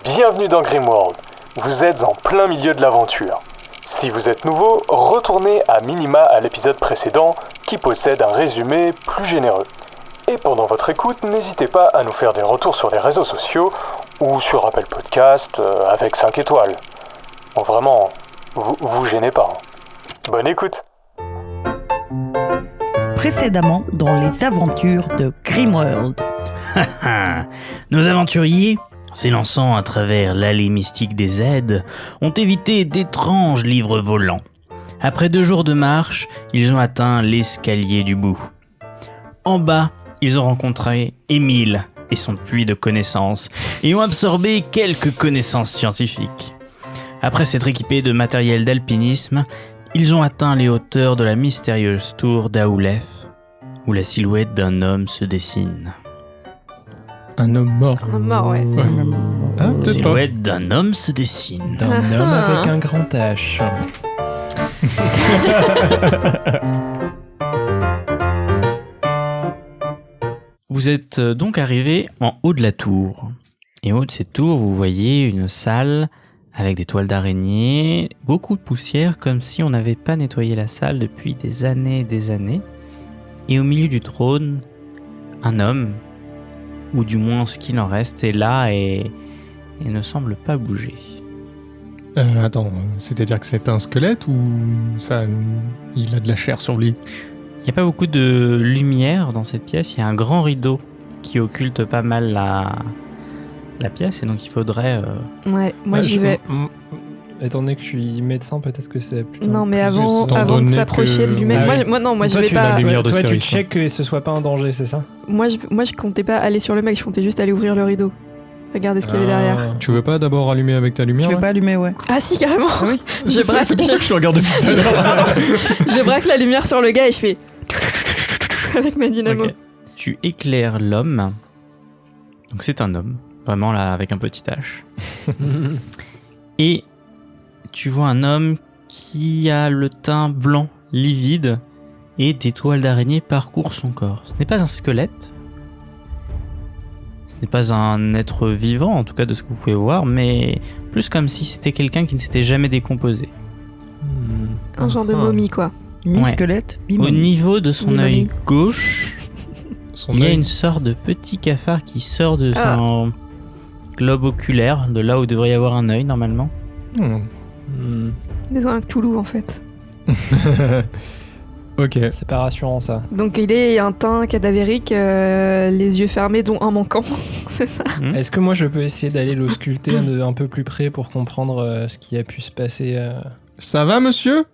Bienvenue dans Grimworld. Vous êtes en plein milieu de l'aventure. Si vous êtes nouveau, retournez à minima à l'épisode précédent qui possède un résumé plus généreux. Et pendant votre écoute, n'hésitez pas à nous faire des retours sur les réseaux sociaux ou sur Apple Podcast avec 5 étoiles. Bon, vraiment, vous gênez pas. Bonne écoute. Précédemment dans les aventures de Grimworld. Nos aventuriers, s'élançant à travers l'allée mystique des aides, ont évité d'étranges livres volants. Après 2 jours de marche, ils ont atteint l'escalier du bout. En bas, ils ont rencontré Émile et son puits de connaissances et ont absorbé quelques connaissances scientifiques. Après s'être équipés de matériel d'alpinisme, ils ont atteint les hauteurs de la mystérieuse tour d'Aoulef, où la silhouette d'un homme se dessine. Un homme mort. Un homme mort, ouais. Ah, La peut-être pas. silhouette d'un homme se dessine. D'un homme avec un grand H. Vous êtes donc arrivé en haut de la tour. Et au haut de cette tour, vous voyez une salle avec des toiles d'araignée, beaucoup de poussière, comme si on n'avait pas nettoyé la salle depuis des années et des années. Et au milieu du trône, un homme, ou du moins ce qu'il en reste, est là et ne semble pas bouger. Attends, c'est-à-dire que c'est un squelette ou ça, il a de la chair sur lui? Il n'y a pas beaucoup de lumière dans cette pièce, il y a un grand rideau qui occulte pas mal la pièce, et donc il faudrait... Ouais, moi j'y vais. Étant donné que je suis médecin, peut-être que c'est plutôt... Non, mais plus avant étant de donné s'approcher que- de lui-même. Ah oui. Moi j'y Toi, vais tu pas. l'as lumière de Toi, tu service, check que ce soit pas un danger, c'est ça? Moi je comptais pas aller sur le mec, je comptais juste aller ouvrir le rideau. Regardez ce qu'il y avait derrière. Tu veux pas d'abord allumer avec ta lumière? Tu veux là pas allumer, ouais. Ah si, carrément. Oui. Je braque, C'est pour ça que je te regarde depuis tout à l'heure. je braque la lumière sur le gars et je fais avec ma dynamo. Ok. Tu éclaires l'homme. Donc c'est un homme, vraiment là avec un petit H. Et tu vois un homme qui a le teint blanc, livide, et des toiles d'araignée parcourent son corps. Ce n'est pas un squelette. Ce n'est pas un être vivant, en tout cas de ce que vous pouvez voir, mais plus comme si c'était quelqu'un qui ne s'était jamais décomposé. Un genre de momie quoi. Mi-squelette, Au mi-momie. niveau de son Mi-momie. œil gauche, Son il y a œil. une sorte de petit cafard qui sort de Ah. son globe oculaire, de là où devrait y avoir un œil normalement. Des un Cthulhu en fait. Ok. C'est pas rassurant, ça. Donc il est un teint cadavérique, les yeux fermés dont un manquant. C'est ça. Est-ce que moi, je peux essayer d'aller l'ausculter un peu plus près pour comprendre ce qui a pu se passer Ça va, monsieur?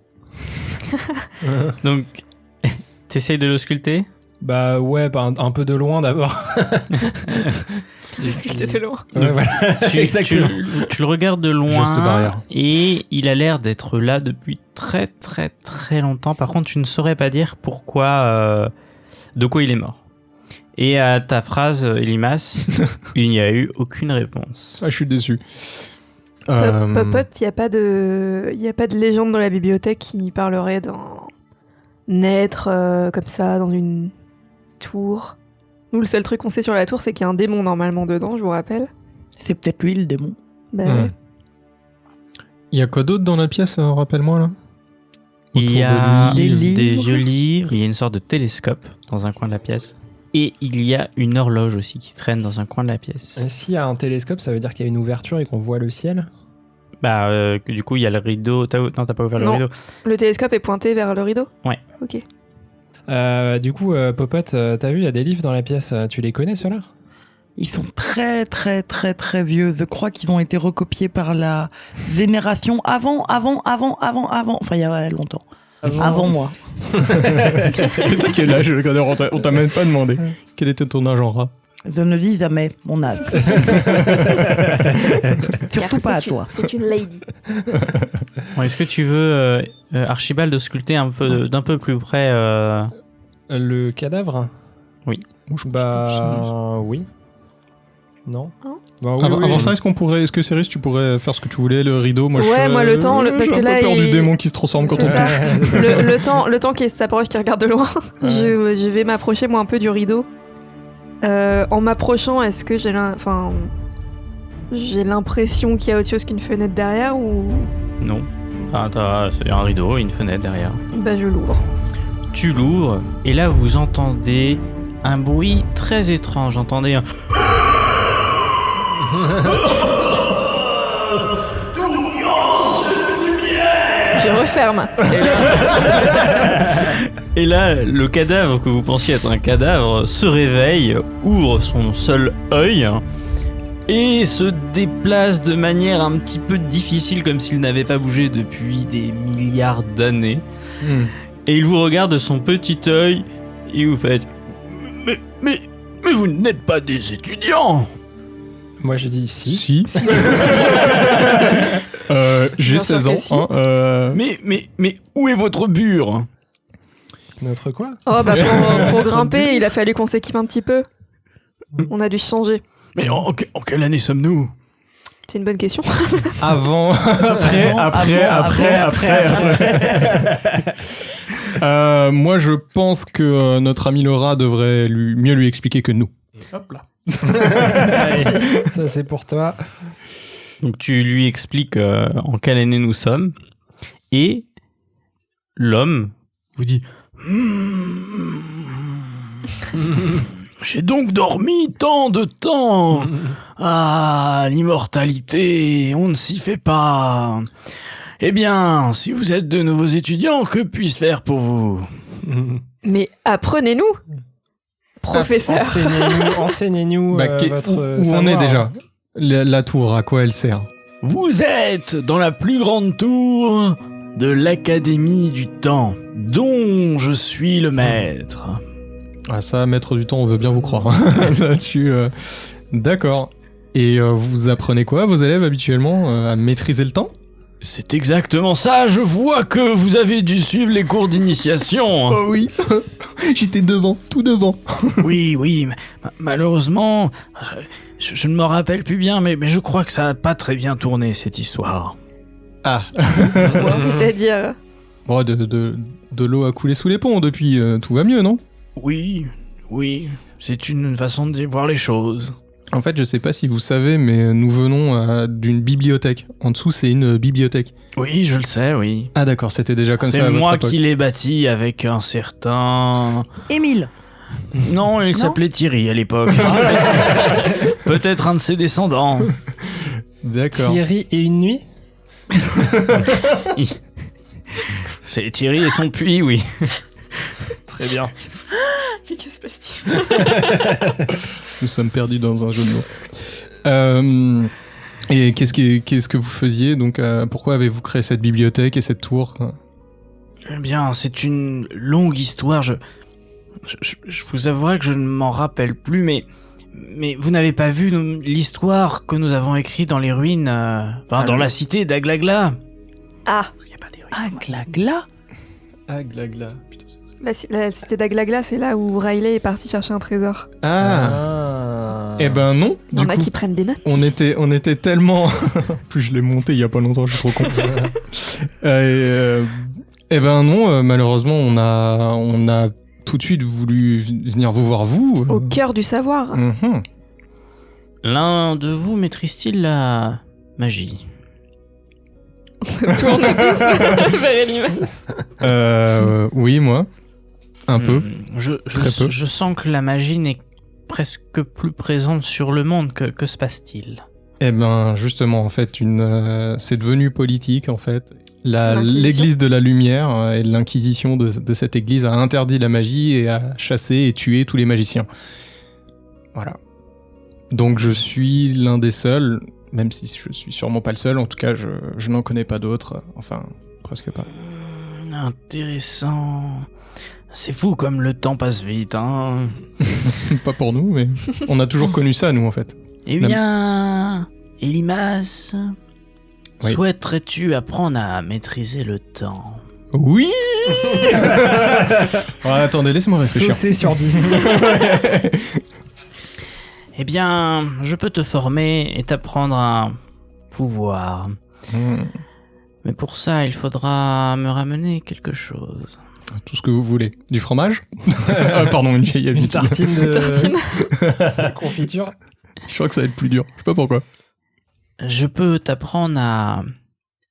Donc, t'essayes de l'ausculter? Bah ouais, un peu de loin d'abord. Juste qu'il était loin. Ouais, voilà. tu, Exactement. tu le regardes de loin Geste barrière. et il a l'air d'être là depuis très très très longtemps. Par contre, tu ne saurais pas dire pourquoi, de quoi il est mort. Et à ta phrase, Elimas, il n'y a eu aucune réponse. Ah, je suis déçu. Popote, il n'y a pas de légende dans la bibliothèque qui parlerait d'un être comme ça dans une tour. Nous, le seul truc qu'on sait sur la tour, c'est qu'il y a un démon normalement dedans, je vous rappelle. C'est peut-être lui le démon. Bah, Hmm. ouais. Il y a quoi d'autre dans la pièce, rappelle-moi, là? Il y Autour a de lui. Des des livres. vieux livres, il y a une sorte de télescope dans un coin de la pièce. Et il y a une horloge aussi qui traîne dans un coin de la pièce. S'il y a un télescope, ça veut dire qu'il y a une ouverture et qu'on voit le ciel? Bah, du coup, il y a le rideau. Non, t'as pas ouvert le Non. rideau. Le télescope est pointé vers le rideau. Ouais. Ok. Du coup, Popote, t'as vu, il y a des livres dans la pièce. Tu les connais, ceux-là? Ils sont très très très très vieux. Je crois qu'ils ont été recopiés par la génération avant. Enfin, il y a longtemps. Avant moi. T'as quel âge, le cadre? On t'a même pas demandé. Quel était ton âge en rat? Je ne dis jamais mon âge. Surtout pas à toi. C'est une lady. Bon, est-ce que tu veux, Archibald, ausculter d'un peu plus près Le cadavre? Oui. Bah oui. Non. Hein Bah oui, Avant, oui. avant ça, est-ce que Céris, tu pourrais faire ce que tu voulais, le rideau? Moi, Ouais, moi, le temps, parce j'ai que un peu là, peur du il- démon qui se transforme quand C'est on ça. touche. le temps qu'il s'approche, qu'il regarde de loin, je vais m'approcher moi un peu du rideau. En m'approchant, est-ce que j'ai enfin, J'ai l'impression qu'il y a autre chose qu'une fenêtre derrière ou... Non. C'est un rideau et une fenêtre derrière. Bah je l'ouvre. Tu l'ouvres et là vous entendez un bruit très étrange. Entendez un... Je referme. Et là, le cadavre que vous pensiez être un cadavre se réveille, ouvre son seul œil et se déplace de manière un petit peu difficile, comme s'il n'avait pas bougé depuis des milliards d'années. Et il vous regarde de son petit œil et vous faites mais vous n'êtes pas des étudiants. Moi je dis si. J'ai Bien sûr 16 ans. que si. Mais où est votre bure? Notre quoi? Oh bah pour grimper, il a fallu qu'on s'équipe un petit peu. On a dû changer. Mais en quelle année sommes-nous? C'est une bonne question. Avant, après. Moi, je pense que notre ami Laura devrait mieux lui expliquer que nous. Hop là. Ça c'est pour toi. Donc tu lui expliques en quelle année nous sommes et l'homme vous dit j'ai donc dormi tant de temps. Ah, l'immortalité, on ne s'y fait pas. Eh bien, si vous êtes de nouveaux étudiants, que puis-je faire pour vous? Mais apprenez-nous, professeur. Enseignez-nous votre où on est savoir. déjà? La tour, à quoi elle sert? Vous êtes dans la plus grande tour de l'Académie du Temps, dont je suis le maître. Ah, ça, maître du temps, on veut bien vous croire. Là-dessus, d'accord. Et vous apprenez quoi, vos élèves, habituellement? À maîtriser le temps? C'est exactement ça, je vois que vous avez dû suivre les cours d'initiation. Oh oui. J'étais devant, tout devant. Oui, malheureusement, je ne me rappelle plus bien, mais je crois que ça n'a pas très bien tourné, cette histoire. Ah. C'est-à-dire... Bon, de l'eau a coulé sous les ponts depuis, tout va mieux, non? Oui, c'est une façon de voir les choses. En fait, je sais pas si vous savez, mais nous venons d'une bibliothèque. En dessous, c'est une bibliothèque. Oui, je le sais, oui. Ah d'accord, c'était déjà comme ça à C'est votre moi époque. qui l'ai bâti avec un certain... Émile. Non, il s'appelait Thierry à l'époque. Peut-être un de ses descendants. D'accord. Thierry et une nuit? C'est Thierry et son puits, oui. Très bien. Mais que se passe-t-il? Nous sommes perdus dans un jeu de mots. Et qu'est-ce que vous faisiez donc pourquoi avez-vous créé cette bibliothèque et cette tour? Eh bien, c'est une longue histoire. Je vous avouerai que je ne m'en rappelle plus, mais vous n'avez pas vu l'histoire que nous avons écrite dans les ruines, dans la cité d'Aglagla? Ah, Il n'y a pas des ruines. Glagla. Ah, glagla. Putain, la cité d'Aglagla, c'est là où Riley est parti chercher un trésor. Eh ben non. Il y en Du a coup, qui prennent des notes. on était tellement... Plus je l'ai monté il y a pas longtemps, je suis trop con. Eh ben non, malheureusement, on a tout de suite voulu venir vous voir, vous. Au cœur du savoir. Mhm. L'un de vous maîtrise-t-il la magie? On se tourne tous vers Elimas. Oui, moi. Un peu. Très peu. Je sens que la magie n'est presque plus présente sur le monde. Que se passe-t-il? Eh ben, justement, en fait, c'est devenu politique, en fait. L'Inquisition. L'église de la lumière et l'inquisition de cette église a interdit la magie et a chassé et tué tous les magiciens. Voilà. Donc je suis l'un des seuls, même si je suis sûrement pas le seul, en tout cas je n'en connais pas d'autres, enfin presque pas. Intéressant. C'est fou comme le temps passe vite, hein. Pas pour nous, mais on a toujours connu ça, nous, en fait. Eh bien, Elimas, Oui. souhaiterais-tu apprendre à maîtriser le temps? Oui. Attendez, laisse-moi réfléchir. Saucé sur 10. Eh bien, je peux te former et t'apprendre un pouvoir. Mais pour ça, il faudra me ramener quelque chose. Tout ce que vous voulez. Du fromage. Pardon, une vieille habitude. Une tartine de Tartine. confiture. Je crois que ça va être plus dur. Je sais pas pourquoi. je peux t'apprendre à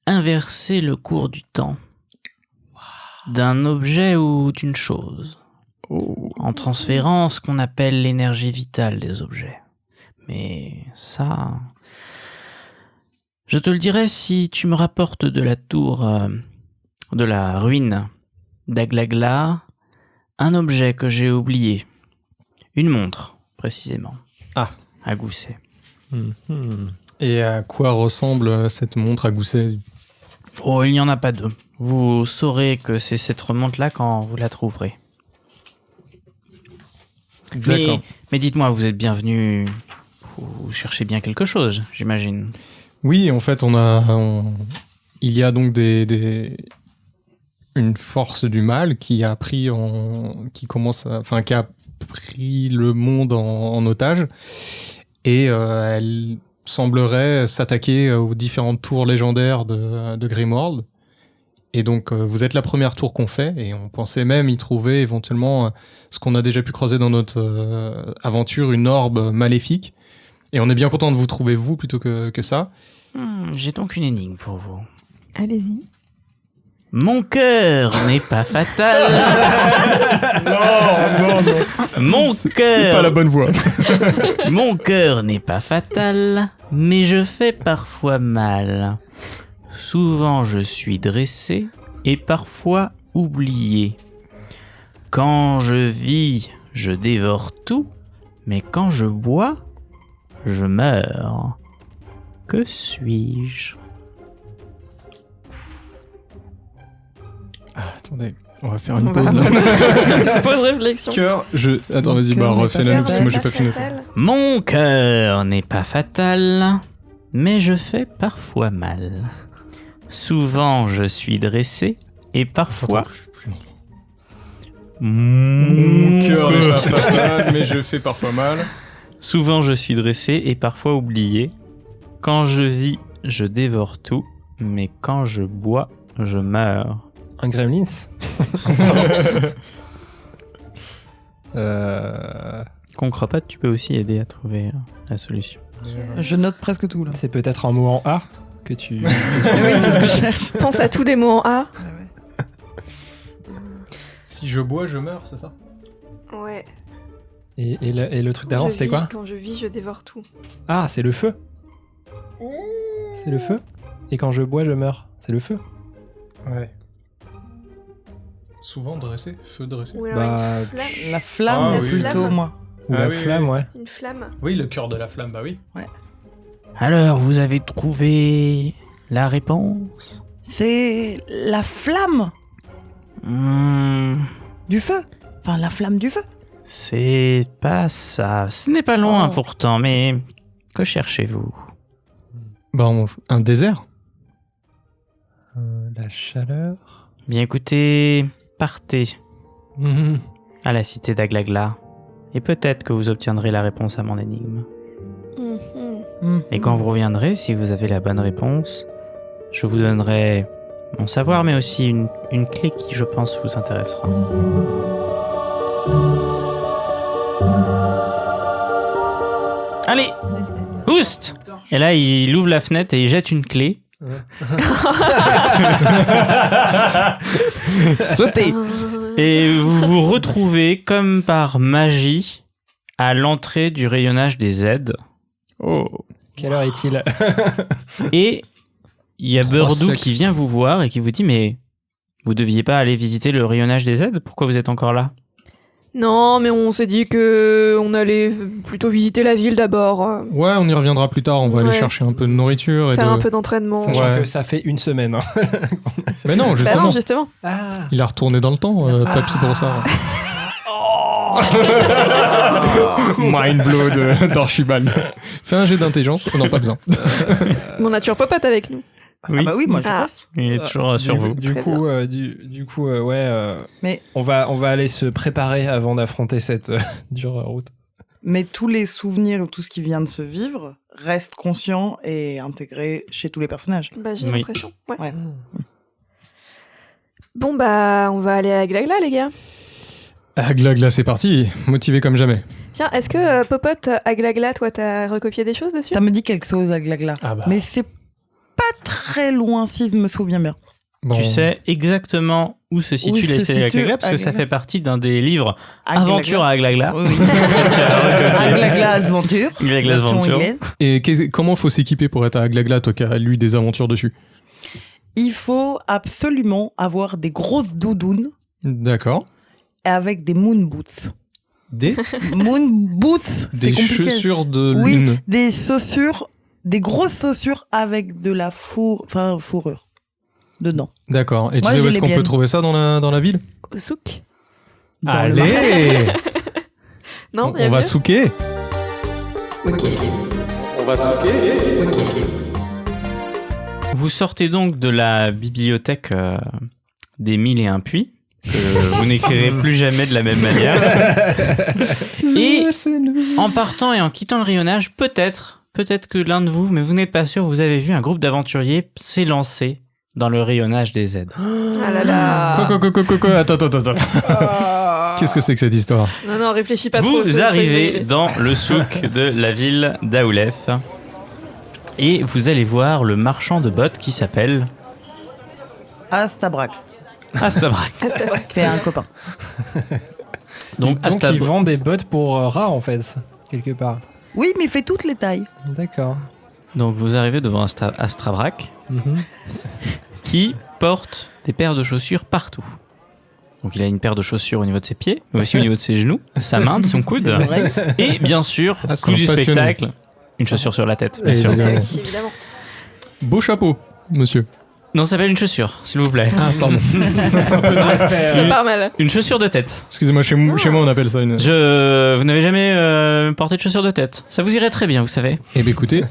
inverser le cours du temps d'un objet ou d'une chose, en transférant ce qu'on appelle l'énergie vitale des objets. Mais ça, je te le dirai si tu me rapportes de la tour, de la ruine d'Aglagla, un objet que j'ai oublié. Une montre, précisément. Ah. À Gousset. Et à quoi ressemble cette montre à Gousset? Oh, il n'y en a pas deux. Vous saurez que c'est cette montre-là quand vous la trouverez. D'accord. Mais dites-moi, vous êtes bienvenu. Vous cherchez bien quelque chose, j'imagine. Oui, en fait, il y a donc une force du mal qui a pris qui a pris le monde en otage, et elle semblerait s'attaquer aux différentes tours légendaires de Grimworld. Et donc, vous êtes la première tour qu'on fait, et on pensait même y trouver éventuellement ce qu'on a déjà pu croiser dans notre aventure, une orbe maléfique. Et on est bien content de vous trouver, vous, plutôt que ça. J'ai donc une énigme pour vous. Allez-y. Mon cœur n'est pas fatal. Non. Mon C'est cœur. pas la bonne voie. Mon cœur n'est pas fatal, mais je fais parfois mal. Souvent je suis dressé et parfois oublié. Quand je vis, je dévore tout, mais quand je bois, je meurs. Que suis-je ? Attendez, on va faire une pause là. Pause réflexion. Attends, vas-y, refais-la parce que moi j'ai pas pu noter. Mon cœur n'est pas fatal, mais je fais parfois mal. Souvent je suis dressé et parfois... Mon cœur n'est pas fatal, mais je fais parfois mal. Souvent je suis dressé et parfois oublié. Quand je vis, je dévore tout, mais quand je bois, je meurs. Un gremlins. Concropote, tu peux aussi aider à trouver la solution. Je note presque tout là. C'est peut-être un mot en A que tu... Oui, c'est ce que je cherche. Pense à tous des mots en A. Si je bois, je meurs, c'est ça? Ouais. Et le truc d'avant, c'était quoi? Quand je vis, je dévore tout. Ah, c'est le feu. C'est le feu. Et quand je bois, je meurs. C'est le feu. Ouais. Souvent dressé, feu dressé. Ou alors Bah, une flamme. La flamme, Ah, oui. plutôt, Flamme. moi. Ou Ah la oui, flamme, oui. ouais. Une flamme. Oui, le cœur de la flamme, bah oui. Alors, vous avez trouvé la réponse? C'est la flamme du feu. Enfin, la flamme du feu. C'est pas ça. Ce n'est pas loin Oh. pourtant, mais que cherchez-vous? Bah, un désert. La chaleur. Bien écoutez, partez Mhm. à la cité d'Aglagla et peut-être que vous obtiendrez la réponse à mon énigme. Et quand vous reviendrez, si vous avez la bonne réponse, je vous donnerai mon savoir, mais aussi une clé qui, je pense, vous intéressera. Allez, oust! Et là, il ouvre la fenêtre et il jette une clé. Sautez! Et vous vous retrouvez, comme par magie, à l'entrée du rayonnage des aides. Oh. Quelle heure est-il? Et il y a 3 Beurdou siècles. qui vient vous voir et qui vous dit « Mais vous deviez pas aller visiter le rayonnage des aides? Pourquoi vous êtes encore là ?» Non, mais on s'est dit que on allait plutôt visiter la ville d'abord. Ouais, on y reviendra plus tard. On va aller Ouais. chercher un peu de nourriture et Faire un peu d'entraînement. Ouais. Sachant que ça fait une semaine. Hein. Mais non, Bah justement. non, justement. Ah. Il a retourné dans le temps, Papy Brossard. Mind blow d'Archibald. Fais un jet d'intelligence, on n'a pas besoin. Mon nature popote avec nous. Oui. Ah bah oui, moi je Ah. reste. Il est toujours sur vous. Du Très coup, du coup, ouais. Mais- on va aller se préparer avant d'affronter cette dure route. Mais tous les souvenirs ou tout ce qui vient de se vivre reste conscient et intégré chez tous les personnages. Bah j'ai Oui. l'impression. Ouais. Ouais. Bon bah on va aller à Glagla les gars. Aglagla, c'est parti, motivé comme jamais. Tiens, est-ce que Popote, Aglagla, toi, t'as recopié des choses dessus? Ça me dit quelque chose, Aglagla. Ah bah. Mais c'est pas très loin, si je me souviens bien. Bon. Tu sais exactement où se situe l'escalier Aglagla, parce que ça Aglagla. fait partie d'un des livres Aglagla. Aventure à Aglagla. Oui. Tu as recopié. Aglagla Aventure. Aglagla version Aventure. anglaise. Et comment faut s'équiper pour être à Aglagla, toi qui as lu des aventures dessus? Il faut absolument avoir des grosses doudounes D'accord. avec des moon boots. Des Moon boots, c'est Des compliqué. chaussures de Oui, lune. des chaussures, des grosses chaussures avec de la fourrure dedans. D'accord. Et tu Moi, sais où j'ai est-ce les qu'on peut miennes. trouver ça dans la ville? Au souk? Dans le marché. Allez Non, On va souquer. Vous sortez donc de la bibliothèque des 1001 puits, que vous n'écrirez plus jamais de la même manière. Et en partant et en quittant le rayonnage, peut-être que l'un de vous, mais vous n'êtes pas sûr, vous avez vu un groupe d'aventuriers s'élancer dans le rayonnage des aides. Ah là là. Quoi, attends. Qu'est-ce que c'est que cette histoire? Non, réfléchis pas trop. Vous c'est arrivez pas une dans le souk de la ville d'Aoulef et vous allez voir le marchand de bottes qui s'appelle Astabrak. Astabrak. Ah, c'est vrai. C'est un copain. Donc Donc ils vendent des bottes pour rats en fait, quelque part. Oui, mais il fait toutes les tailles. D'accord. Donc vous arrivez devant Astabrak Mhm. qui porte des paires de chaussures partout. Donc il a une paire de chaussures au niveau de ses pieds, mais aussi au niveau de ses genoux, de sa main, de son coude. C'est vrai. Et bien sûr, Ah, c'est coup un du passionné. spectacle, une chaussure sur la tête, bien sûr. Évidemment. Oui, évidemment. Beau chapeau, monsieur. Non, ça s'appelle une chaussure, s'il vous plaît. Ah, pardon. Ça part mal. Une chaussure de tête. Excusez-moi, chez moi on appelle ça une... Vous n'avez jamais porté de chaussures de tête. Ça vous irait très bien, vous savez. Eh bien écoutez,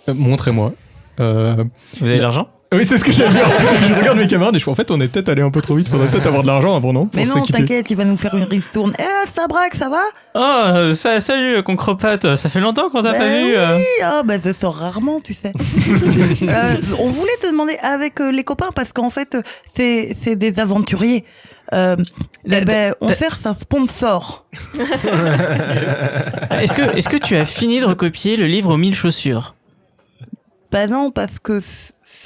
montrez-moi. Vous avez de l'argent? Oui, c'est ce que j'allais dire. Je regarde mes camarades et je fais en fait, on est peut-être allé un peu trop vite. Faudrait peut-être avoir de l'argent avant, non? Mais Pour non, s'équiper. t'inquiète, il va nous faire une ristourne. Eh, Astabrak, ça va? Oh, salut, concropote. Ça fait longtemps qu'on t'a pas Ben vu. oui, ah, bah, je sors rarement, tu sais. On voulait te demander avec les copains, parce qu'en fait, c'est des aventuriers. Eh ben, on cherche un sponsor. Est-ce que tu as fini de recopier le livre aux 1000 chaussures? Bah non, parce que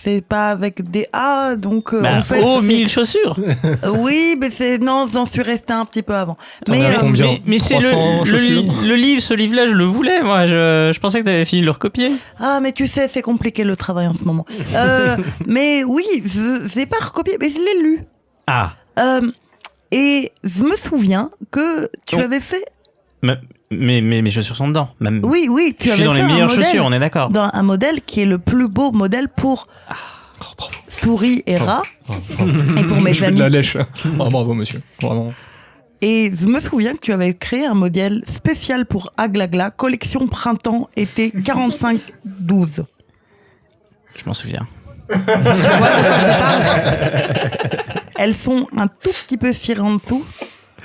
c'est pas avec des A, donc Bah, en fait... aux c'est- 1000 chaussures. Oui, mais non, j'en suis resté un petit peu avant. T'en as combien mais c'est 300 chaussures le livre, ce livre-là, je le voulais, moi. Je pensais que t'avais fini de le recopier. Ah, mais tu sais, c'est compliqué le travail en ce moment. Mais oui, je l'ai pas recopié, mais je l'ai lu. Ah. Et je me souviens que tu Oh. avais fait... Mais mes chaussures sont dedans. Oui, tu Je avais suis dans fait les un meilleures modèle, chaussures, on est d'accord. dans un modèle qui est le plus beau modèle pour souris et rats, et pour mes Je fais de amis. la lèche. Oh, bravo, monsieur. Vraiment. Et je me souviens que tu avais créé un modèle spécial pour Aglagla, collection printemps-été 45-12. Je m'en souviens. Tu vois de quoi je parle? Elles sont un tout petit peu cirées en dessous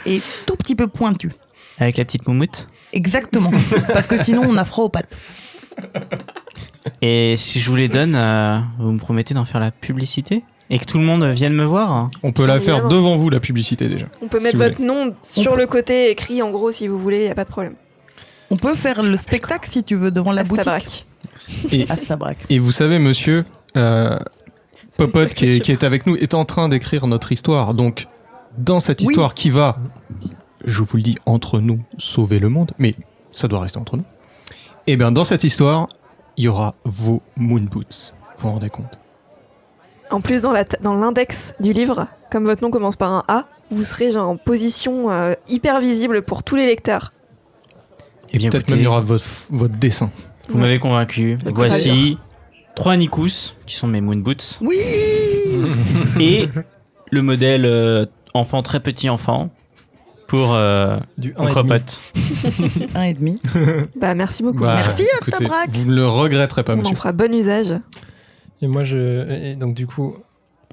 et tout petit peu pointues. Avec la petite moumoute. Exactement. Parce que sinon, on a froid aux pattes. Et si je vous les donne, vous me promettez d'en faire la publicité? Et que tout le monde vienne me voir? On peut la faire Évidemment. devant vous, la publicité, déjà. On peut Si mettre vous votre nom sur le côté écrit en gros si vous voulez, y a pas de problème. On peut faire le spectacle si tu veux devant la Astabrak. boutique. Et, Astabrak. et vous savez, monsieur, Popote, qui est avec nous, est en train d'écrire notre histoire. Donc, dans cette Oui. histoire qui va, je vous le dis, entre nous, sauver le monde, mais ça doit rester entre nous. Et bien, dans cette histoire, il y aura vos moon boots. Vous vous rendez compte? En plus, dans l'index du livre, comme votre nom commence par un A, vous serez genre en position hyper visible pour tous les lecteurs. Et bien, peut-être écoutez, même il y aura votre dessin. Vous m'avez convaincu. Très Voici 3 Nikous, qui sont mes moon boots. Oui. Et le modèle enfant, très petit enfant, pour Du 1,5. concropote. 1,5. Bah merci beaucoup. Bah, Merci, écoutez, Astabrak. vous ne le regretterez pas, On en monsieur. fera bon usage. Et moi, et donc du coup,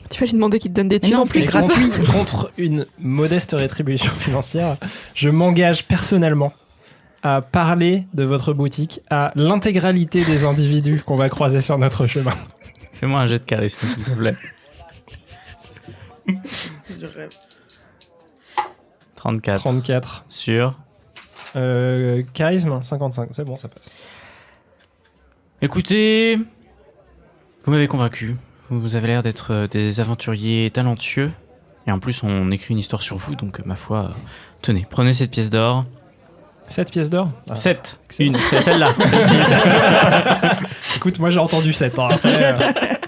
Tu vas lui demander qu'il te donne des Mais thunes non, en plus. c'est gratuit. contre une modeste rétribution financière, je m'engage personnellement à parler de votre boutique à l'intégralité des individus qu'on va croiser sur notre chemin. Fais-moi un jet de charisme, s'il te plaît. Je rêve. 34. 34. Sur. Charisme, 55. C'est bon, ça passe. Écoutez, vous m'avez convaincu. Vous avez l'air d'être des aventuriers talentueux. Et en plus, on écrit une histoire sur vous, donc ma foi, tenez, prenez cette pièce d'or. 7 pièces d'or 7. excellent. Une, c'est celle-là. Celle-ci. Écoute, moi j'ai entendu 7. Hein. Après,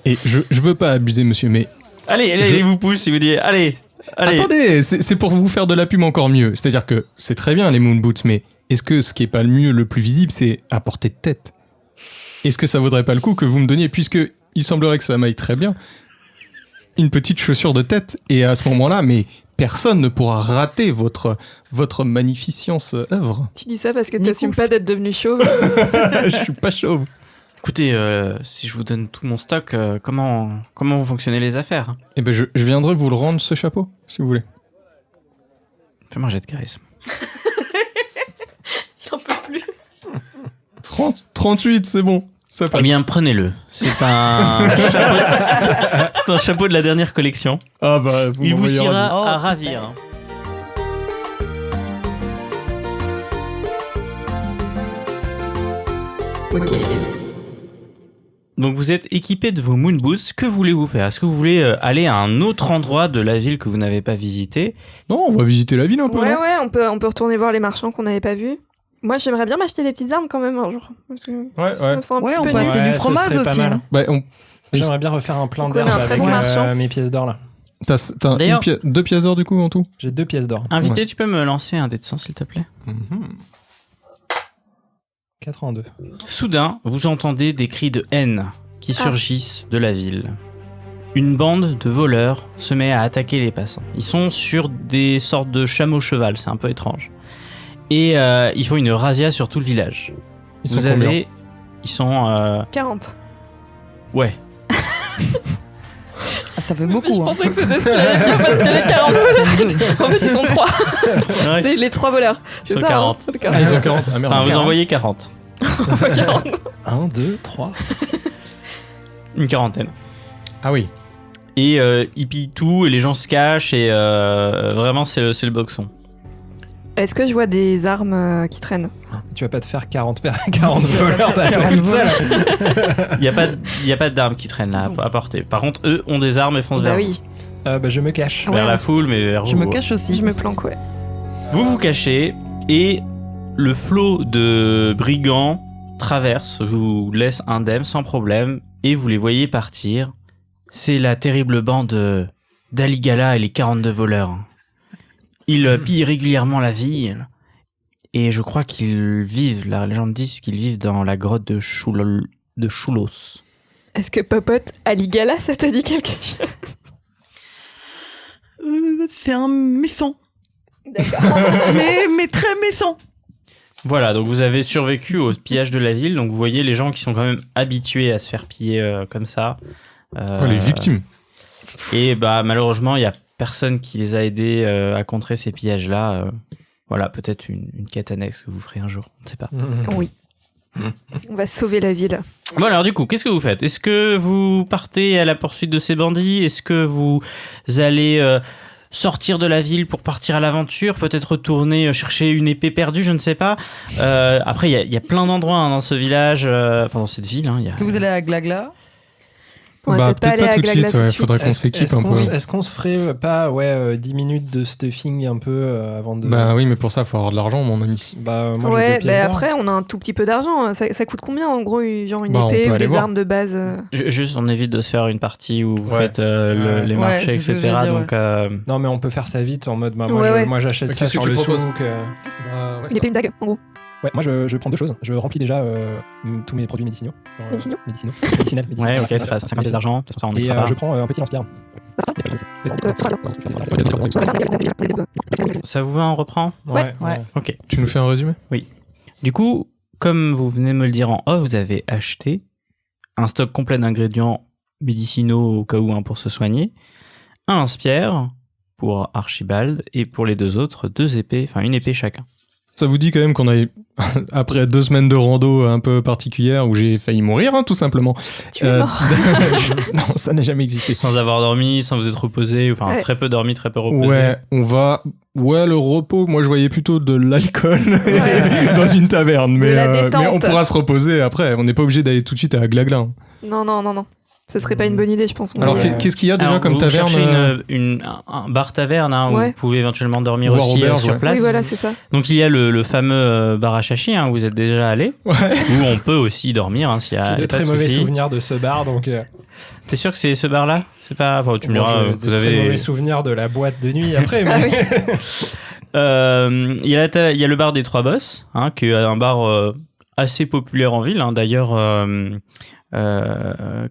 Et je veux pas abuser, monsieur, mais Allez, il vous pousse, il vous dit, allez. attendez, c'est pour vous faire de la pub encore mieux. C'est-à-dire que c'est très bien les moon boots, mais est-ce que ce qui est pas le mieux, le plus visible, c'est à portée de tête? Est-ce que ça vaudrait pas le coup que vous me donniez, puisque il semblerait que ça m'aille très bien, une petite chaussure de tête, et à ce moment-là, mais personne ne pourra rater votre magnificence œuvre. Tu dis ça parce que Nicouf. t'assumes pas d'être devenu chauve. Je suis pas chauve. Écoutez, si je vous donne tout mon stock, comment vont fonctionner les affaires? Eh ben, je viendrai vous le rendre, ce chapeau, si vous voulez. Fais-moi un jet de charisme. J'en peux plus. 38, c'est bon. Ça Eh passe. bien, prenez-le. C'est un chapeau... C'est un chapeau de la dernière collection. Ah bah, vous Il vous m'envoyez ira ravi. à ravir. Ok. Donc vous êtes équipé de vos moon boots. Que voulez-vous faire? Est-ce que vous voulez aller à un autre endroit de la ville que vous n'avez pas visité? Non, on va visiter la ville un peu, Ouais, non ouais, on peut retourner voir les marchands qu'on n'avait pas vus. Moi, j'aimerais bien m'acheter des petites armes quand même un jour. Parce que Ouais, je me sens un Ouais, petit on peu peut nulle. acheter du ce fromage serait pas aussi. mal. Hein. Bah, J'aimerais bien refaire un plein On connaît d'herbe un très avec bon marchand. mes pièces d'or là. t'as D'ailleurs- 2 pièces d'or du coup en tout? J'ai 2 pièces d'or. Invité, Ouais. tu peux me lancer un dé de 100 s'il te plaît? 82. Soudain, vous entendez des cris de haine qui surgissent de la ville. Une bande de voleurs se met à attaquer les passants. Ils sont sur des sortes de chameaux-cheval, c'est un peu étrange. Et ils font une razzia sur tout le village. Ils sont Vous combien? avez... Ils sont... 40. Ouais. Ah, ça fait Je beaucoup. Hein. pensais que c'était ce qu'il allait dire parce que les 40 voleurs. En fait, ils sont 3. Ouais, C'est les 3 voleurs. Ils C'est sont ça, 40. Hein, c'est Ah, 40. ils ont 40. Ah merde. Enfin, vous 40. envoyez 40. 40. 1, 2, 3. Une quarantaine. Ah oui. Et ils pillent tout et les gens se cachent et vraiment c'est le boxon. Est-ce que je vois des armes qui traînent? Tu vas pas te faire 40 voleurs d'aller toute seule. Il y a pas d'armes qui traînent là à porter. Par contre, eux ont des armes et foncent Bah vers oui, Bah je me cache. Ah vers ouais, la on- foule, mais vers Je vous. me cache aussi. je me planque, ouais. Vous vous cachez et le flot de brigands traverse, vous laisse indemne sans problème et vous les voyez partir. C'est la terrible bande d'Aligala et les 42 voleurs. Ils pillent régulièrement la ville et je crois qu'ils vivent, la légende dit qu'ils vivent dans la grotte de Choulos. Est-ce que Popote Aligala, ça te dit quelque chose? C'est un méchant. D'accord. mais très méchant. Voilà, donc vous avez survécu au pillage de la ville, donc vous voyez les gens qui sont quand même habitués à se faire piller comme ça. Oh, les victimes. Et bah malheureusement, il y a personne qui les a aidés à contrer ces pillages-là. Voilà, peut-être une quête annexe que vous ferez un jour, on ne sait pas. Oui. On va sauver la ville. Bon alors du coup, qu'est-ce que vous faites? Est-ce que vous partez à la poursuite de ces bandits? Est-ce que vous allez sortir de la ville pour partir à l'aventure? Peut-être retourner chercher une épée perdue, je ne sais pas. Après, il y a plein d'endroits hein, dans ce village, enfin dans cette ville. Hein, Est-ce que vous allez à Glagla? On va Bah, peut-être pas aller à tout de Glagla suite, tout de ouais, suite. faudrait qu'on s'équipe un peu. Est-ce qu'on se ferait pas 10 minutes de stuffing un peu avant de... Bah oui, mais pour ça, faut avoir de l'argent, mon ami. Bah, moi, j'ai Ouais, 2 pièces d'or. après, on a un tout petit peu d'argent. Ça coûte combien, en gros, genre une Bah, on épée peut ou aller des voir. armes de base Juste, on évite de se faire une partie où vous Ouais. faites les Ouais, marchés, c'est ce que etc. j'allais dire, Donc, Non, mais on peut faire ça vite en mode moi, Ouais. moi j'achète Mais ça qu'est-ce sur que tu le proposes souk. Une épée, une dague, en gros. Ouais, moi je prends 2 choses. Je remplis déjà tous mes produits médicinaux. Médicinaux Médicinal. ouais, ok, c'est ça, 50 pièces d'argent, ça on Et écoutera pas. je prends un petit lance-pierre. Ça vous va, on reprend? Ouais. Ok. Tu nous fais un résumé? Du coup, comme vous venez de me le dire en off, vous avez acheté un stock complet d'ingrédients médicinaux au cas où pour se soigner, un lance-pierre pour Archibald et pour les 2 autres, 2 épées, enfin une épée chacun. Ça vous dit quand même qu'on a, après 2 semaines de rando un peu particulières où j'ai failli mourir, hein, tout simplement. Tu es mort. Non, ça n'a jamais existé. Sans avoir dormi, sans vous être reposé, enfin Ouais. très peu dormi, très peu reposé. Ouais, on va... Ouais, le repos, moi je voyais plutôt de l'alcool Ouais. dans une taverne. De la Mais détente. on pourra se reposer après. On n'est pas obligé d'aller tout de suite à Glagla. Non. Ce serait pas une bonne idée, je pense. Alors, Mais, qu'est-ce qu'il y a déjà Alors, comme vous taverne cherchez un bar taverne hein, où Ouais. vous pouvez éventuellement dormir Voire aussi auberge, sur ouais. place. Oui, voilà, c'est ça. Donc il y a le fameux bar à Chachi, hein, où vous êtes déjà allé, Ouais. où on peut aussi dormir hein, s'il y a J'ai de pas très de mauvais soucis. souvenirs de ce bar, donc T'es sûr que c'est ce bar-là? C'est pas. Enfin, tu me bon, diras. j'ai Vous de très mauvais avez. souvenirs de la boîte de nuit après. Ah Mais... oui. Il y a le bar des Trois Bosses, hein, qui est un bar assez populaire en ville. Hein. D'ailleurs,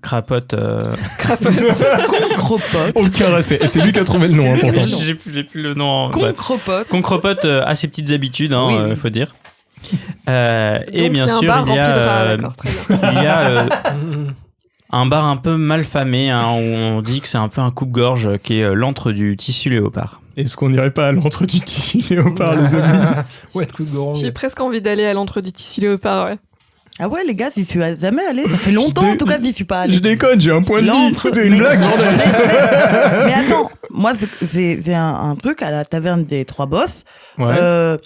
Crapote. Concrepote. Aucun respect. Et c'est lui qui a trouvé le nom, hein, pourtant. J'ai plus le nom. Bref. Concrepote. Concrepote a ses petites habitudes, hein, Oui. faut dire. Et Donc, bien c'est un sûr, bar il y rempli de rats, a, d'accord, très bien. il y a un bar un peu mal famé, hein, où on dit que c'est un peu un coupe-gorge, qui est l'antre du tissu léopard. Est-ce qu'on n'irait pas à l'entre du tissu léopard, les amis? Ouais, de coup de gorong. J'ai presque envie d'aller à l'entre du tissu léopard, ouais. Ah ouais, les gars, j'y suis jamais allé. Ça fait longtemps, en tout cas, j'y suis pas allé. Je déconne, j'ai un point de vie. L'antre- C'était une mais- blague, bordel. Mais attends, moi, c'est un truc à la taverne des Trois Bosses. Ouais.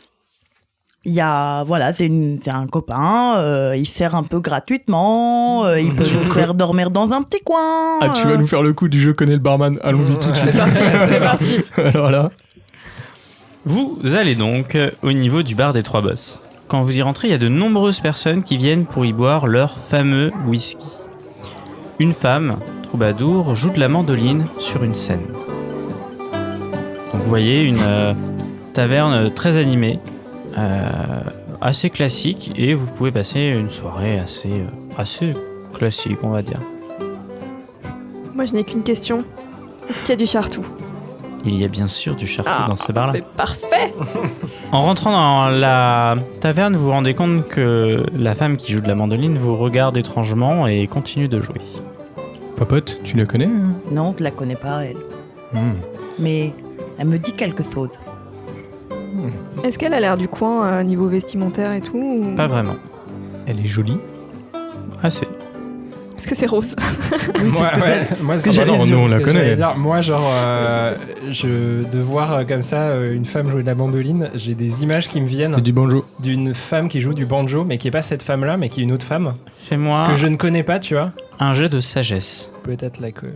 Il y a, voilà, c'est un copain, il sert un peu gratuitement, il peut nous faire dormir dans un petit coin. Ah, tu vas nous faire le coup du jeu connais le barman. Allons-y tout de suite. C'est parti. Alors là. Vous allez donc au niveau du bar des Trois Bosses. Quand vous y rentrez, il y a de nombreuses personnes qui viennent pour y boire leur fameux whisky. Une femme, troubadour, joue de la mandoline sur une scène. Donc vous voyez une taverne très animée, assez classique, et vous pouvez passer une soirée assez classique, on va dire. Moi, je n'ai qu'une question. Est-ce qu'il y a du chartou? Il y a bien sûr du chartou dans ce bar-là. Mais parfait. En rentrant dans la taverne, vous vous rendez compte que la femme qui joue de la mandoline vous regarde étrangement et continue de jouer. Popote, tu la connais? Non, je la connais pas, elle. Mais elle me dit quelque chose. Est-ce qu'elle a l'air du coin niveau vestimentaire et tout ou... Pas vraiment. Elle est jolie. Assez. Est-ce que c'est rose? Moi, que c'est j'allais pas dire. Nous, on la connaît. Moi, genre, de voir comme ça une femme jouer de la mandoline, j'ai des images qui me viennent C'était du banjo. d'une femme qui joue du banjo, mais qui est pas cette femme-là, mais qui est une autre femme Fais-moi que je ne connais pas, tu vois. un jet de sagesse. Peut-être là que.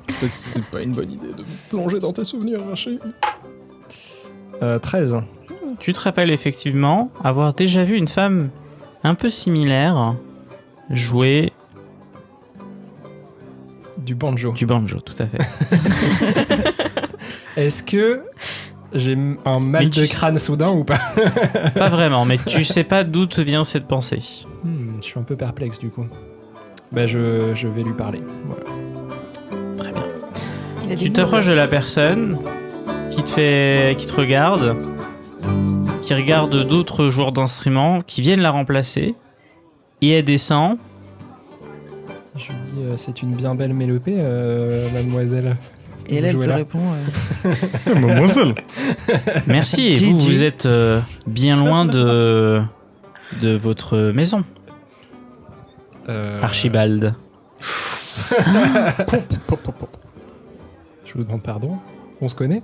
Peut-être que c'est pas une bonne idée de plonger dans tes souvenirs, Archie. 13. Tu te rappelles effectivement avoir déjà vu une femme un peu similaire jouer Du banjo. du banjo, tout à fait. Est-ce que j'ai un mal Mais de crâne soudain ou pas? Pas vraiment, mais tu sais pas d'où te vient cette pensée. Je suis un peu perplexe du coup. Bah, je vais lui parler. Voilà. Très bien. Il a des Tu t'approches de la personne qui te regarde, qui regarde d'autres joueurs d'instruments qui viennent la remplacer, et elle descend. Je lui dis, c'est une bien belle mélopée, mademoiselle. Et Vous elle jouez te là répond. Moi seul. Merci, et Gigi. vous êtes bien loin de votre maison, Archibald. Je vous demande pardon. On se connaît?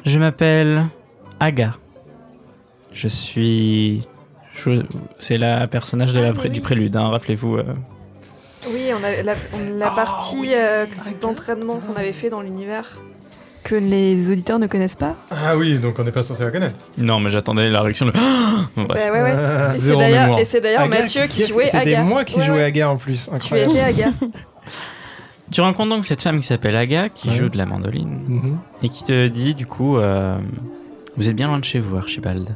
Je m'appelle Aga. C'est la personnage du prélude, hein, rappelez-vous. Oui, on a la partie d'entraînement qu'on avait fait dans l'univers que les auditeurs ne connaissent pas. Ah oui, donc on n'est pas censé la connaître. Non, mais j'attendais la réaction de... Bon, bref. Bah ouais. Et c'est Zéro mémoire. d'ailleurs Aga, Mathieu qui qu'est-ce jouait que- C'était Aga. moi qui Ouais, jouais ouais. Aga en plus. Tu Incroyable. étais Aga. Tu rencontres donc cette femme qui s'appelle Aga, qui Ouais. joue de la mandoline, Mhm. et qui te dit du coup, vous êtes bien loin de chez vous, Archibald.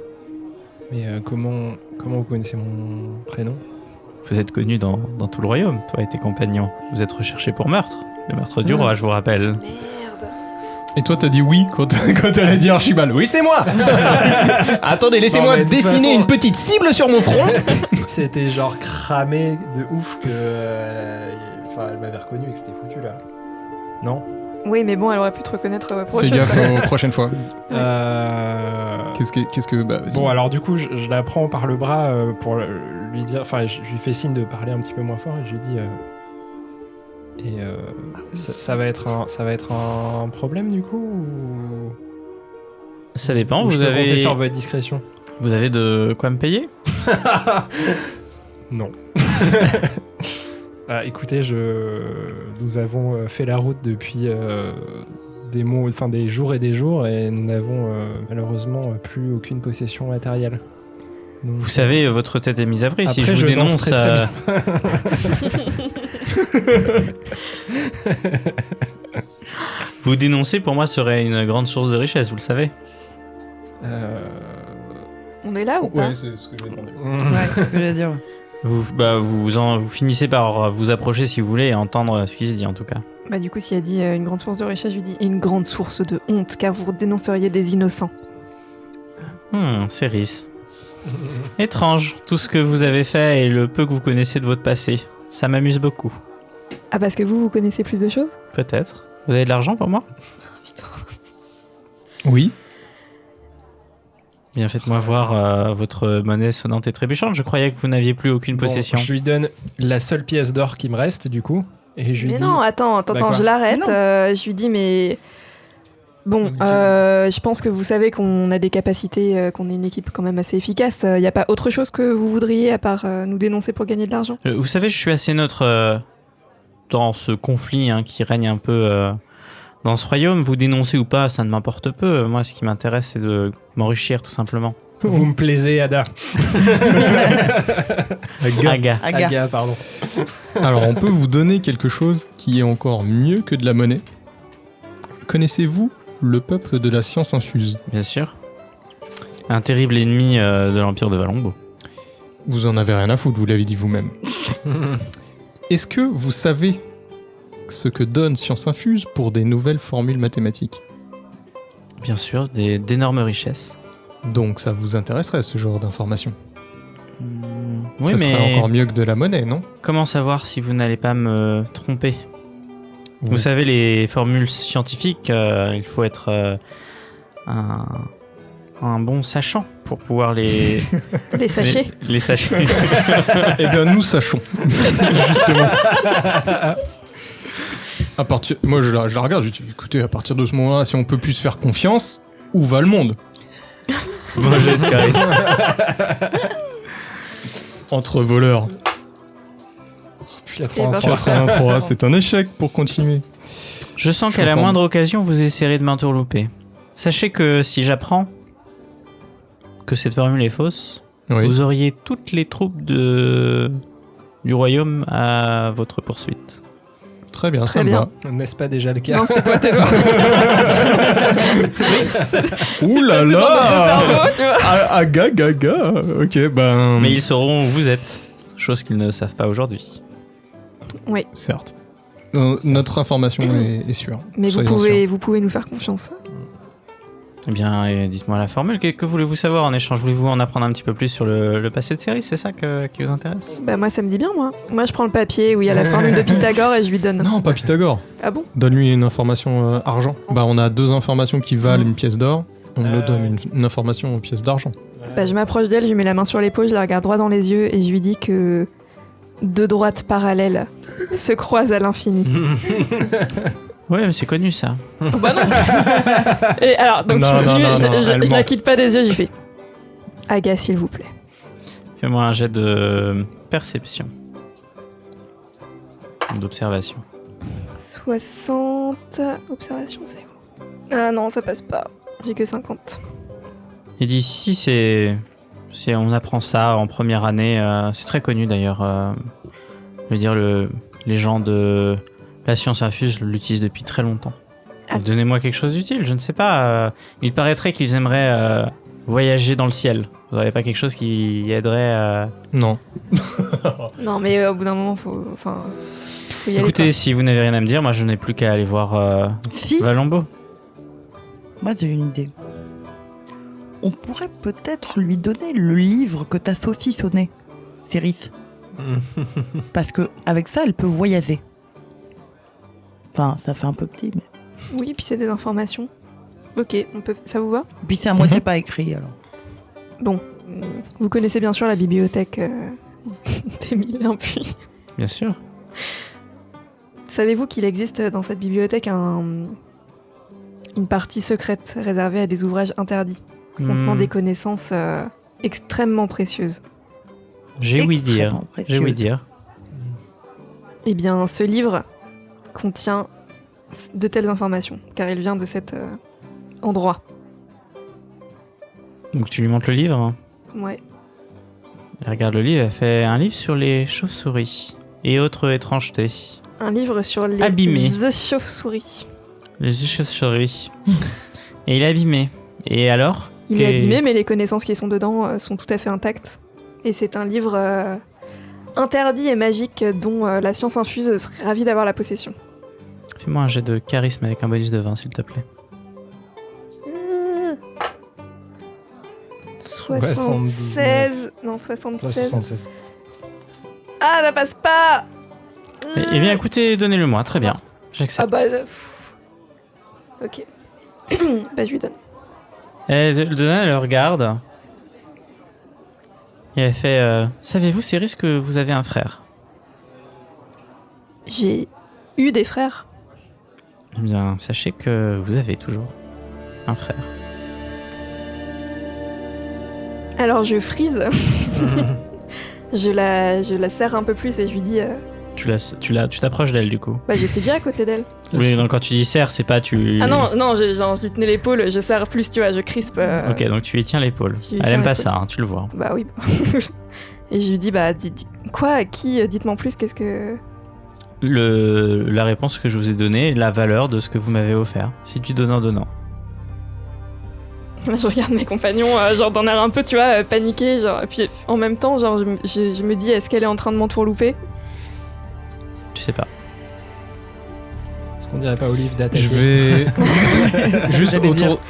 Mais comment vous connaissez mon prénom? Vous êtes connu dans tout le royaume, toi et tes compagnons. Vous êtes recherchés pour meurtre. Le meurtre du roi, je vous rappelle. Merde. Et toi, t'as dit oui quand elle a dit Archibald. Oui, c'est moi. Attendez, laissez-moi Non, mais de toute dessiner façon- une petite cible sur mon front. C'était genre cramé de ouf que. Enfin, elle m'avait reconnu et que c'était foutu là. Non? Oui, mais bon, elle aurait pu te reconnaître pour autre Fais chose. gaffe aux prochaines fois. Qu'est-ce que bah, vas-y. Bon, alors du coup, je la prends par le bras pour lui dire. Enfin, je lui fais signe de parler un petit peu moins fort et je lui dis. Ça va être un problème du coup ou... Ça dépend, Ou je vous peux compter avez... sur votre discrétion. Vous avez de quoi me payer? Non. Écoutez, nous avons fait la route depuis des jours et des jours et nous n'avons malheureusement plus aucune possession matérielle. Donc, Vous savez, votre tête est mise à prix. Si Après, je vous je danse dénonce... très, Vous dénoncer, pour moi, serait une grande source de richesse, vous le savez. On est là ou pas? Ouais, c'est ce que j'ai demandé. Ouais, c'est ce que j'allais dire. Vous finissez par vous approcher, si vous voulez, et entendre ce qui se dit, en tout cas. Bah du coup, si elle dit une grande source de richesse, je lui dis une grande source de honte, car vous dénonceriez des innocents. Céris. Étrange, tout ce que vous avez fait et le peu que vous connaissez de votre passé. Ça m'amuse beaucoup. Ah, parce que vous connaissez plus de choses? Peut-être. Vous avez de l'argent pour moi? Oui. Bien, faites-moi voir votre monnaie sonnante et trébuchante. Je croyais que vous n'aviez plus aucune possession. Je lui donne la seule pièce d'or qui me reste, du coup. Et je lui Mais dis... non, attends, quoi je l'arrête. Non. Je lui dis, mais... Bon, je pense que vous savez qu'on a des capacités, qu'on est une équipe quand même assez efficace. Il n'y a pas autre chose que vous voudriez à part nous dénoncer pour gagner de l'argent? Vous savez, je suis assez neutre dans ce conflit qui règne un peu dans ce royaume. Vous dénoncez ou pas, ça ne m'importe peu. Moi, ce qui m'intéresse, c'est de m'enrichir, tout simplement. Vous me plaisez, Ada. Aga. Aga, pardon. Alors, on peut vous donner quelque chose qui est encore mieux que de la monnaie. Connaissez-vous le peuple de la science infuse? Bien sûr. Un terrible ennemi de l'Empire de Valombo. Vous en avez rien à foutre, vous l'avez dit vous-même. Est-ce que vous savez ce que donne Science Infuse pour des nouvelles formules mathématiques? Bien sûr, d'énormes richesses. Donc ça vous intéresserait ce genre d'informations? Oui, Ça mais serait encore mieux que de la monnaie, non? comment savoir si vous n'allez pas me tromper? Vous savez, les formules scientifiques, il faut être un bon sachant pour pouvoir les... Les sachets. Les sachets. Eh bien, nous sachons. Justement. Moi, je la regarde, je dis, écoutez, à partir de ce moment-là, si on peut plus se faire confiance, où va le monde? Bon jet de charisme. Entre voleurs. 83, c'est un échec pour continuer. Je sens Je qu'à la comprends. moindre occasion, vous essaierez de m'interlouper. Sachez que si j'apprends que cette formule est fausse, Oui. vous auriez toutes les troupes du royaume à votre poursuite. Très bien, Très ça me bien. va. N'est-ce pas déjà le cas? Non, c'était toi, tais-toi. Ouh là C'est dans là notre cerveau, tu vois. Aga, gaga. Ok, ben... Mais ils sauront où vous êtes, chose qu'ils ne savent pas aujourd'hui. Oui, Certes. Notre information est sûre. mais vous Soyons sûrs. pouvez nous faire confiance. Eh bien, dites-moi la formule. Que voulez-vous savoir en échange? Voulez-vous en apprendre un petit peu plus sur le passé de série? C'est ça qui vous intéresse? Bah moi, ça me dit bien, moi. Moi, je prends le papier où il y a la formule de Pythagore et je lui donne. Non, pas Pythagore. Ah bon? Donne-lui une information argent. Bah, on a 2 informations qui valent une pièce d'or. On lui donne une information en pièce d'argent. Bah, je m'approche d'elle, je lui mets la main sur l'épaule, je la regarde droit dans les yeux et je lui dis que 2 droites parallèles se croisent à l'infini. Oui, mais c'est connu ça. Oh, bah non. Et alors, donc Non, je continue, non, non, non, elle je ment. la quitte pas des yeux, je lui fais Aga, s'il vous plaît. Fais-moi un jet de perception. D'observation. 60. Observation, c'est où? Ah non, ça passe pas. J'ai que 50. Il dit si on apprend ça en première année, c'est très connu d'ailleurs. Je veux dire, les gens de la science infuse l'utilisent depuis très longtemps. Ah. Donnez-moi quelque chose d'utile, je ne sais pas. Il paraîtrait qu'ils aimeraient voyager dans le ciel. Vous n'avez pas quelque chose qui aiderait Non. Non, mais au bout d'un moment, faut y aller. Écoutez, si vous n'avez rien à me dire, moi je n'ai plus qu'à aller voir Si, Valombo. moi j'ai une idée. On pourrait peut-être lui donner le livre que t'as saucissonné, Céris. Parce que avec ça, elle peut voyager. Enfin, ça fait un peu petit, mais... Oui, puis c'est des informations. Ok, ça vous va? Puis c'est à moitié pas écrit alors. Bon, vous connaissez bien sûr la bibliothèque des Mille et un Puits. Bien sûr. Savez-vous qu'il existe dans cette bibliothèque une partie secrète réservée à des ouvrages interdits, contenant des connaissances extrêmement précieuses? J'ai ouï dire. Extrêmement précieux. J'ai ouï dire. Eh bien, ce livre contient de telles informations, car il vient de cet endroit. Donc tu lui montres le livre. Ouais. Elle regarde le livre, elle fait un livre sur les chauves-souris et autres étrangetés. Un livre sur les Abîmé. chauves-souris. Les chauves-souris. Et il est abîmé. Et alors? Il est abîmé, mais les connaissances qui sont dedans sont tout à fait intactes. Et c'est un livre interdit et magique dont la science infuse serait ravie d'avoir la possession. Fais-moi un jet de charisme avec un bonus de 20, s'il te plaît. 76. Non, 76. 76. Ah, ça passe pas. Eh bien, écoutez, donnez-le moi. Très bien. J'accepte. Ah bah... Ok. Bah, je lui donne. Donna, elle le regarde. Et elle fait savez-vous, Cyrus, que vous avez un frère? J'ai eu des frères. Eh bien, sachez que vous avez toujours un frère. Alors je frise. je la serre un peu plus et je lui dis... Tu t'approches d'elle, du coup. Bah, j'étais déjà à côté d'elle. Oui, donc quand tu dis serre, c'est pas tu... Ah non, je lui tenais l'épaule, je serre plus, tu vois, je crispe. Ok, donc tu lui tiens l'épaule. Je lui Elle tiens aime pas l'épaule. ça, hein, tu le vois. Bah oui. Et je lui dis, bah, quoi, à qui, dites-moi en plus, qu'est-ce que... La réponse que je vous ai donnée, la valeur de ce que vous m'avez offert. Si tu donnant. Là, je regarde mes compagnons, genre d'un air un peu, tu vois, paniqué, genre, et puis en même temps, genre, je me dis, est-ce qu'elle est en train de m'entourlouper? Tu sais pas. Est-ce qu'on dirait pas Olive d'attaquer? Je vais... Juste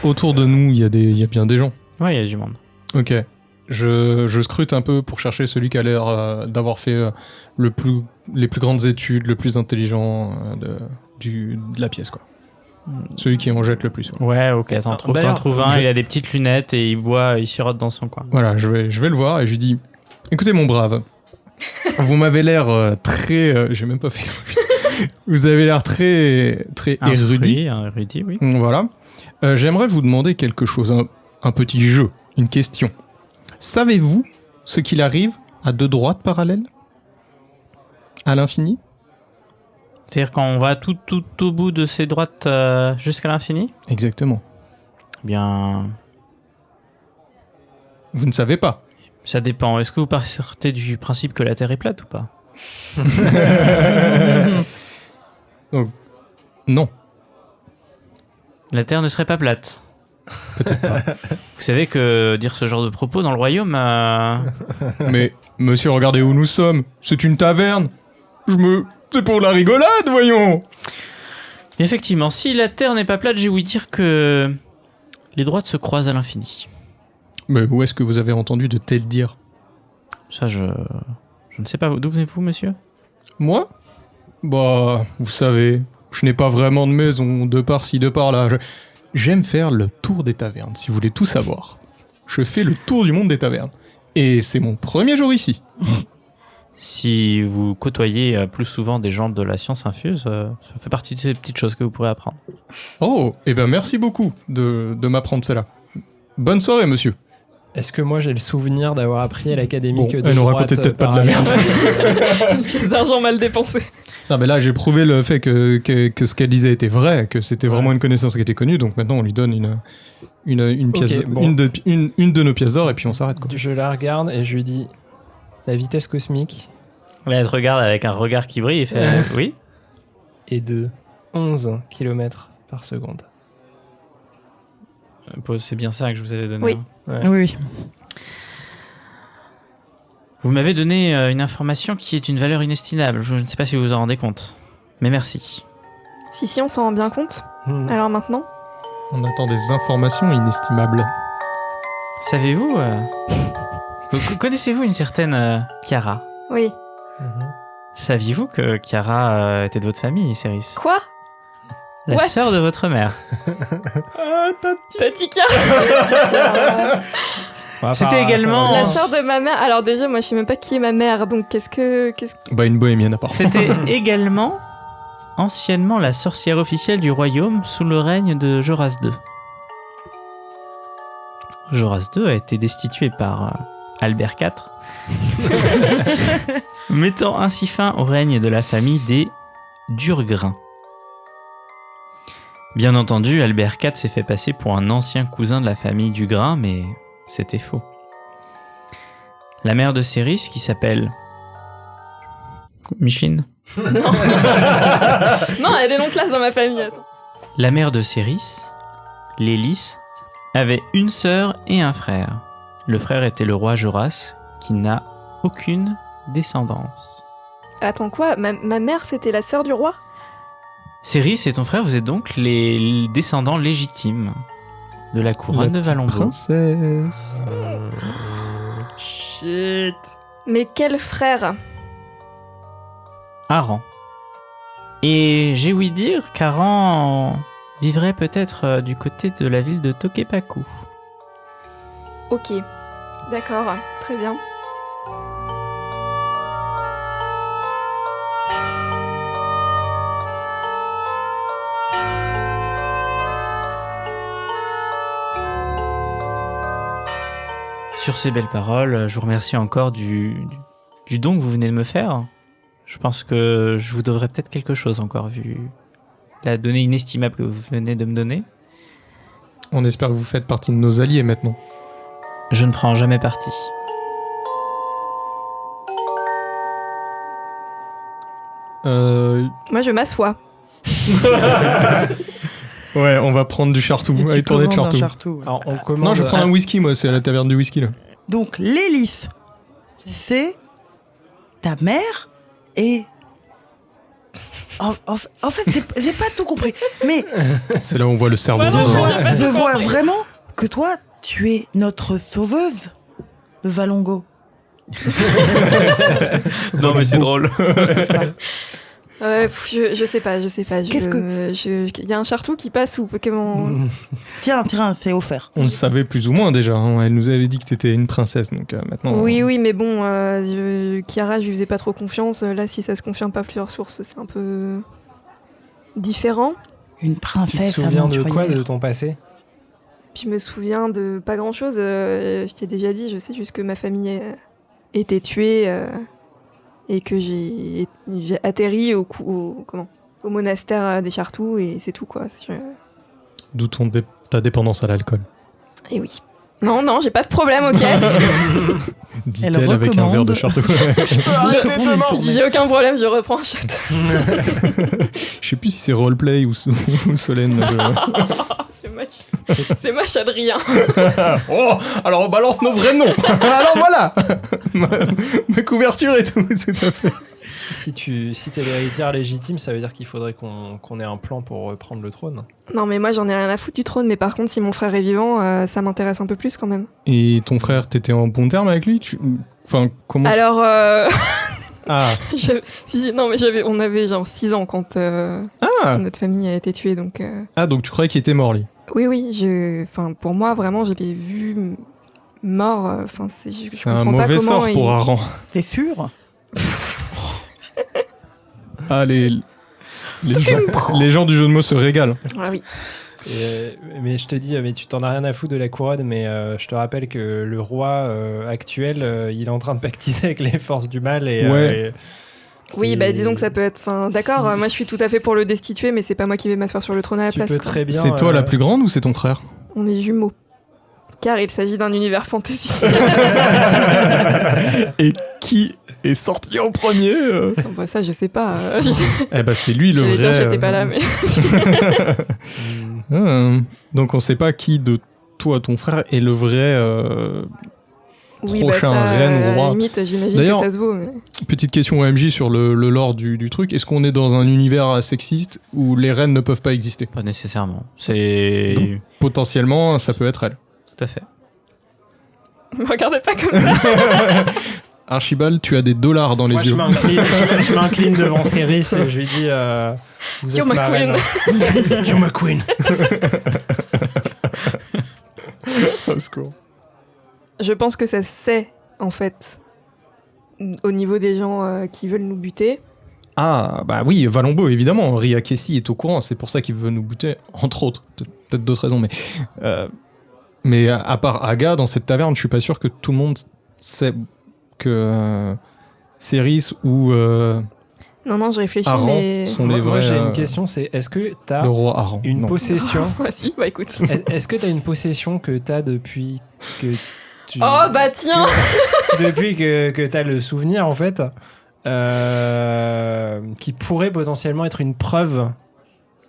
autour de nous, il y a bien des gens. Ouais, il y a du monde. Ok. Je scrute un peu pour chercher celui qui a l'air d'avoir fait les plus grandes études, le plus intelligent de la pièce, quoi. Celui qui en jette le plus. Ouais, ok, t'en trouves un, il a des petites lunettes et il sirote dans son coin. Voilà, je vais le voir et je lui dis, écoutez mon brave, vous m'avez l'air très... j'ai même pas fait exprès. Vous avez l'air très érudit. Érudit, oui. Voilà. J'aimerais vous demander quelque chose, un petit jeu, une question. Savez-vous ce qu'il arrive à deux droites parallèles? À l'infini? C'est-à-dire quand on va tout au bout de ces droites jusqu'à l'infini? Exactement. Eh bien... Vous ne savez pas. Ça dépend. Est-ce que vous partez du principe que la Terre est plate ou pas? Donc, non. La Terre ne serait pas plate. Peut-être pas. Vous savez que dire ce genre de propos dans le royaume... Mais, monsieur, regardez où nous sommes. C'est une taverne. C'est pour la rigolade, voyons. Effectivement, si la Terre n'est pas plate, j'ai ouï dire que les droites se croisent à l'infini. Mais où est-ce que vous avez entendu de tels dires? Ça, je ne sais pas. D'où venez-vous, monsieur? Moi? Bah, vous savez, je n'ai pas vraiment de maison, de par-ci, de par-là. J'aime faire le tour des tavernes, si vous voulez tout savoir. Je fais le tour du monde des tavernes. Et c'est mon premier jour ici. Si vous côtoyez plus souvent des gens de la science infuse, ça fait partie de ces petites choses que vous pourrez apprendre. Oh, eh ben merci beaucoup de m'apprendre cela. Bonne soirée, monsieur. Est-ce que moi j'ai le souvenir d'avoir appris à l'académie que elle nous racontait peut-être pas de la merde. Une pièce d'argent mal dépensée. Non, mais là, j'ai prouvé le fait que ce qu'elle disait était vrai, que c'était vraiment une connaissance qui était connue, donc maintenant on lui donne une pièce, Ok, bon. une de nos pièces d'or, et puis on s'arrête, quoi. Je la regarde et je lui dis la vitesse cosmique Là, elle te regarde avec un regard qui brille et fait oui. est de 11 km par seconde. C'est bien ça que je vous avais donné. Oui. hein. Ouais. Oui. Vous m'avez donné une information qui est d'une valeur inestimable. Je ne sais pas si vous vous en rendez compte. Mais merci. Si, on s'en rend bien compte. Alors maintenant? On attend des informations inestimables. Savez-vous... connaissez-vous une certaine Chiara? Oui. Mhm. Saviez-vous que Chiara était de votre famille, Céris? Quoi? La What sœur de votre mère. Tatika. C'était également- La sœur de ma mère. Alors déjà, moi, je sais même pas qui est ma mère, donc qu'est-ce que... Bah, une bohémienne, apparemment. C'était également anciennement la sorcière officielle du royaume sous le règne de Joras II. Joras II a été destitué par Albert IV, mettant ainsi fin au règne de la famille des Durgrain. Bien entendu, Albert IV s'est fait passer pour un ancien cousin de la famille Dugrain, mais c'était faux. La mère de Céris, qui s'appelle Micheline. Non, elle est non classe dans ma famille. Attends. La mère de Céris, Lélis, avait une sœur et un frère. Le frère était le roi Joras, qui n'a aucune descendance. Attends, quoi ma mère, c'était la sœur du roi? Céris et ton frère, vous êtes donc les descendants légitimes de la couronne de Valombo. Princesse. Shit. Mais quel frère? Aran. Et j'ai ouï dire qu'Aran vivrait peut-être du côté de la ville de Tokepaku. Ok, d'accord, très bien. Sur ces belles paroles, je vous remercie encore du don que vous venez de me faire. Je pense que je vous devrais peut-être quelque chose encore, vu la donnée inestimable que vous venez de me donner. On espère que vous faites partie de nos alliés maintenant. Je ne prends jamais parti. Moi, je m'assois. Ouais, on va prendre du chartou. Et tu Allez, tournez de commandes un chartou. chartou. Alors, on commande... Non, je prends un whisky, moi, c'est à la taverne du whisky, là. Donc, Lélis, c'est ta mère et... En fait, j'ai pas tout compris. Mais C'est là où on voit le cerveau. Ouais, non, je vois vraiment que toi, tu es notre sauveuse de Valongo. Non, mais c'est drôle. Je sais pas. Qu'est-ce que- Il y a un chartou qui passe ou Pokémon... Tiens, c'est offert. On le savait plus ou moins déjà. Hein. Elle nous avait dit que t'étais une princesse, donc maintenant. Oui, mais bon, Kiara, je lui faisais pas trop confiance. Là, si ça se confirme pas plusieurs sources, c'est un peu différent. Une Tu te princesse souviens de quoi aventurière. de ton passé? Puis je me souviens de pas grand-chose. Je t'ai déjà dit, je sais juste que ma famille a été tuée et que j'ai atterri au monastère des Chartous et c'est tout, quoi. D'où ta dépendance à l'alcool. Et oui. Non, j'ai pas de problème, ok. Dit-elle Elle avec un verre de recommande. chartou. J'ai aucun problème, je reprends un shot. Je sais plus si c'est roleplay ou Solène. C'est moche, Adrien. Oh, alors on balance nos vrais noms. Alors voilà. ma couverture et tout à fait. Si t'es l'héritière légitime, ça veut dire qu'il faudrait qu'on ait un plan pour reprendre le trône. Non, mais moi j'en ai rien à foutre du trône, mais par contre, si mon frère est vivant, ça m'intéresse un peu plus quand même. Et ton frère, t'étais en bon terme avec lui Enfin, comment Alors, Ah, non, mais on avait genre 6 ans quand ah. notre famille a été tuée, donc... Ah, donc tu croyais qu'il était mort, lui. Oui, pour moi, vraiment, je l'ai vu mort. Je C'est un comprends pas mauvais comment sort pour Aran. T'es sûr? Ah, les gens du jeu de mots se régalent. Ah oui. Mais je te dis, mais tu t'en as rien à foutre de la couronne, mais je te rappelle que le roi actuel, il est en train de pactiser avec les forces du mal et... Ouais. Oui, disons que ça peut être... D'accord, moi je suis tout à fait pour le destituer, mais c'est pas moi qui vais m'asseoir sur le trône à la Tu place. peux quoi. très bien... C'est toi la plus grande ou c'est ton frère? On est jumeaux. Car il s'agit d'un univers fantasy. Et qui est sorti en premier Ça, je sais pas. Eh ben, c'est lui le J'allais vrai. dire, j'étais pas là, mais... Donc on sait pas qui de toi, ton frère, est le vrai Oui, prochain ça, reine ou à la roi. limite, j'imagine D'ailleurs, que ça se vaut. Mais... Petite question OMJ sur le lore du truc. Est-ce qu'on est dans un univers sexiste où les reines ne peuvent pas exister? Pas nécessairement. C'est... Donc, potentiellement, ça peut être elle. Tout à fait. Me regardez pas comme ça. Archibald, tu as des dollars dans les Moi, yeux. je m'incline devant Céris et je lui dis Vous You're êtes my ma queen. reine. You're my queen. Au secours. Je pense que ça se sait, en fait, au niveau des gens qui veulent nous buter. Ah, bah oui, Valombo, évidemment. Ria Kessi est au courant, c'est pour ça qu'il veut nous buter, entre autres. Peut-être d'autres raisons, mais à part Aga, dans cette taverne, je suis pas sûr que tout le monde sait que Céris ou Non, je réfléchis, Aran mais... sont les Moi, vrais... j'ai une question, c'est est-ce que t'as Le roi Aran. une Non. possession Voici, bah écoute. Est-ce que t'as une possession que t'as depuis que tu... Oh, bah tiens. Depuis que t'as le souvenir, en fait, qui pourrait potentiellement être une preuve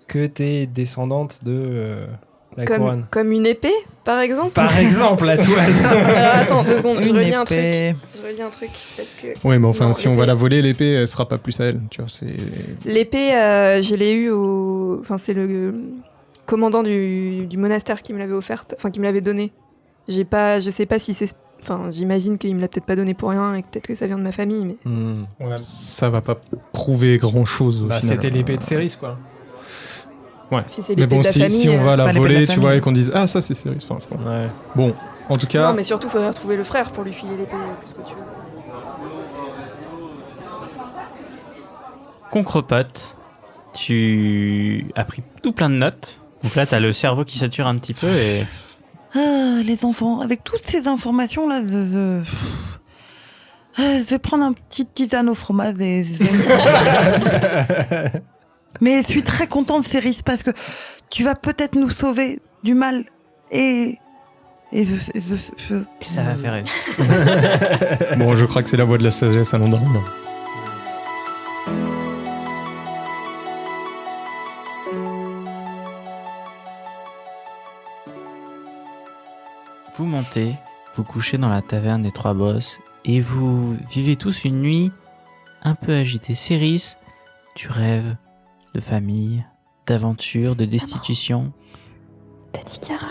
que t'es descendante de la couronne. Comme une épée, par exemple. Par exemple, à tout hasard. Alors, attends, 2 secondes, je Une relis un truc. épée. Je relis un truc, parce que... Ouais, mais enfin, Non, si on l'épée- va la voler, l'épée, elle sera pas plus à elle. Tu vois, c'est... L'épée, je l'ai eue au... Enfin, c'est le commandant du monastère qui me l'avait offerte, enfin, qui me l'avait donnée. Je sais pas si c'est... Enfin, j'imagine qu'il me l'a peut-être pas donnée pour rien et que peut-être que ça vient de ma famille, mais... Ouais. Ça va pas prouver grand-chose au Bah, final. c'était l'épée de Céris, quoi. Ouais. Si c'est Mais l'épée bon, de la famille... si on va pas la l'épée de voler, la tu vois, famille. et qu'on dise « Ah, ça, c'est Céris. » Enfin, Ouais. bon, en tout cas... Non, mais surtout, il faudrait retrouver le frère pour lui filer l'épée plus qu'autre chose. Concrepote, tu as pris tout plein de notes. Donc là, t'as le cerveau qui sature un petit peu et... Ah, les enfants, avec toutes ces informations-là, je vais prendre un petit tisane au fromage et... Mais je suis très contente, Céris, parce que tu vas peut-être nous sauver du mal et Et ça va faire rêver. Bon, je crois que c'est la voix de la sagesse à l'endroit. Vous montez, vous couchez dans la taverne des Trois Bosses et vous vivez tous une nuit un peu agitée. Céris, tu rêves de famille, d'aventure, de destitution. T'as dit Cara.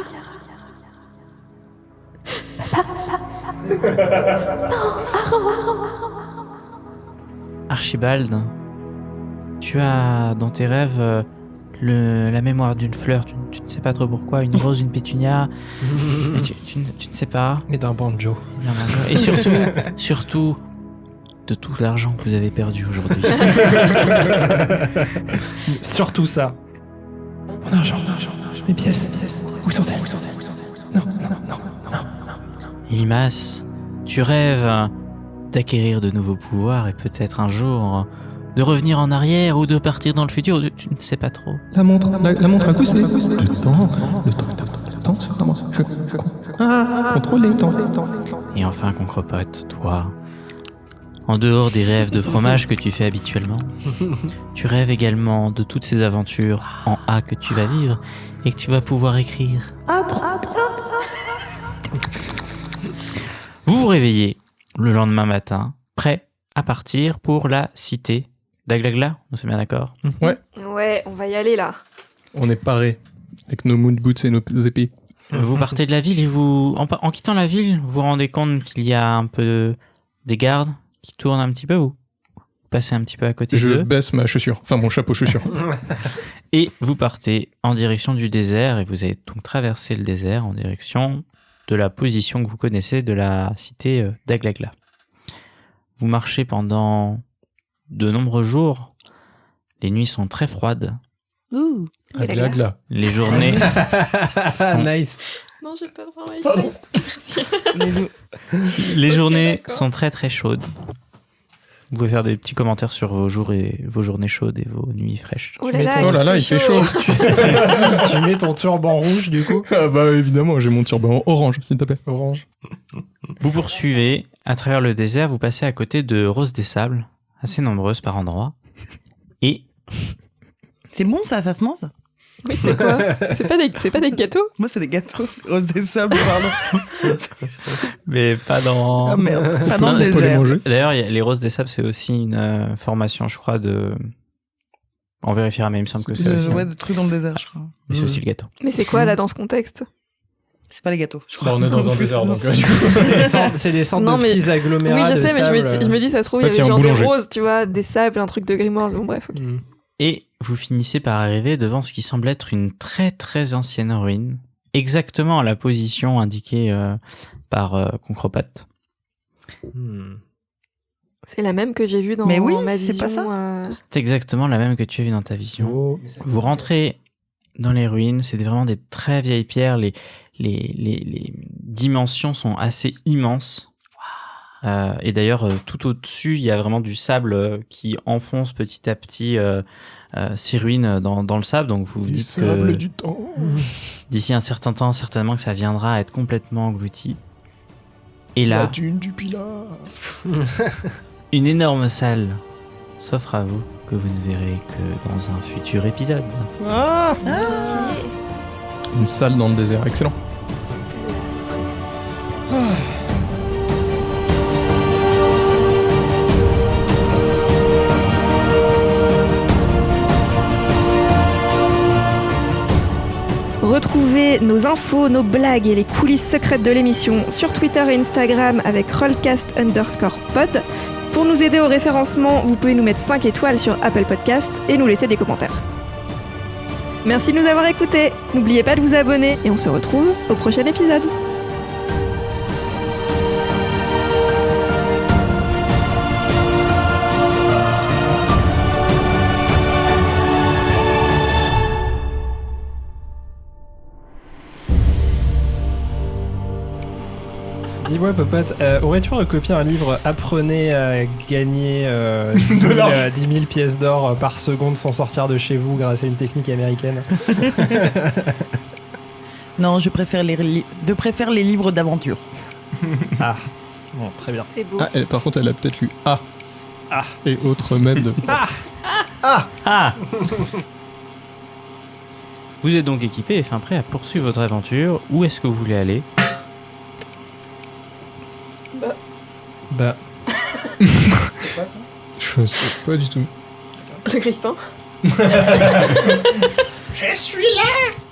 Archibald, tu as dans tes rêves la mémoire d'une fleur, tu ne sais pas trop pourquoi, une rose, une pétunia, mais tu ne sais pas. Et d'un banjo. Et surtout, de tout l'argent que vous avez perdu aujourd'hui. Surtout ça. Mon argent, mes pièces. Où sont-elles? Non. Ilimas, tu rêves d'acquérir de nouveaux pouvoirs et peut-être un jour de revenir en arrière ou de partir dans le futur, tu ne sais pas trop. La montre à coup, c'est... Le temps, c'est vraiment ça. Contrôle les temps. Et enfin, Concrepote, toi, en dehors des rêves de fromage que tu fais habituellement, tu rêves également de toutes ces aventures en A que tu vas vivre et que tu vas pouvoir écrire. Vous vous réveillez le lendemain matin, prêt à partir pour la cité d'Aglagla, on s'est bien d'accord? Ouais, on va y aller là. On est parés avec nos moon boots et nos épées. Vous partez de la ville et en quittant la ville, vous vous rendez compte qu'il y a un peu des gardes qui tournent un petit peu, vous passez un petit peu à côté Je d'eux. baisse ma chaussure, enfin mon chapeau chaussure. Et vous partez en direction du désert et vous allez donc traverser le désert en direction de la position que vous connaissez de la cité d'Aglagla. Vous marchez pendant de nombreux jours. Les nuits sont très froides. Ouh. Agla. Les journées sont... Nice. Non, j'ai pas de wifi. Merci. Les journées d'accord. sont très très chaudes. Vous pouvez faire des petits commentaires sur vos jours et vos journées chaudes et vos nuits fraîches. Oh là là, Oh là là, il fait chaud. Tu mets ton turban rouge, du coup. Ah bah évidemment, j'ai mon turban orange, s'il te plaît. Orange. Vous poursuivez à travers le désert, vous passez à côté de roses des sables, assez nombreuses par endroits. Et C'est bon ça se mange? Oui, c'est quoi? C'est pas des gâteaux? Moi, c'est des gâteaux. Rose des sables, pardon. mais pas dans... Ah merde, pas dans Non, le On peut les désert. manger. D'ailleurs, les roses des sables, c'est aussi une formation, je crois, de... On vérifiera, mais il me semble que c'est aussi. Ouais, des trucs dans le désert, je crois. Mais c'est aussi le gâteau. Mais c'est quoi là dans ce contexte? C'est pas les gâteaux, je crois. Bah, on est dans Parce un que désert, sinon- donc du coup... C'est des sortes Non, de mais- petits agglomérats. Oui, je de sais, mais sable. je me dis, ça se trouve, En fait, il y il y a avait un genre des boulanger. roses, tu vois, des sables, un truc de grimoire. Bon, bref, ok. Mm. Et vous finissez par arriver devant ce qui semble être une très très ancienne ruine, exactement à la position indiquée par Concropat. C'est la même que j'ai vue dans Mais oui, ma c'est pas vision. C'est exactement la même que tu as vue dans ta vision. Vous rentrez dans les ruines, c'est vraiment des très vieilles pierres, les dimensions sont assez immenses. Et d'ailleurs, tout au-dessus, il y a vraiment du sable qui enfonce petit à petit ces ruines dans le sable. Donc vous vous dites que du temps. d'ici un certain temps, certainement que ça viendra à être complètement englouti. Et là, La dune du Pilat. une énorme salle s'offre à vous que vous ne verrez que dans un futur épisode. Ah Une salle dans le désert, excellent. Retrouvez nos infos, nos blagues et les coulisses secrètes de l'émission sur Twitter et Instagram avec rollcast_pod. Pour nous aider au référencement, vous pouvez nous mettre 5 étoiles sur Apple Podcast et nous laisser des commentaires. Merci de nous avoir écoutés. N'oubliez pas de vous abonner et on se retrouve au prochain épisode. Dis-moi, Popote, aurais-tu recopié un livre Apprenez à gagner 10 000 pièces d'or par seconde sans sortir de chez vous grâce à une technique américaine? Non, je préfère les livres d'aventure. Ah, bon, très bien. C'est beau. Ah, par contre, elle a peut-être lu A. Ah. Et autres mènes de... Ah Vous êtes donc équipé et fin prêt à poursuivre votre aventure. Où est-ce que vous voulez aller? Bah, Je sais pas du tout. Le grippin. Je suis là.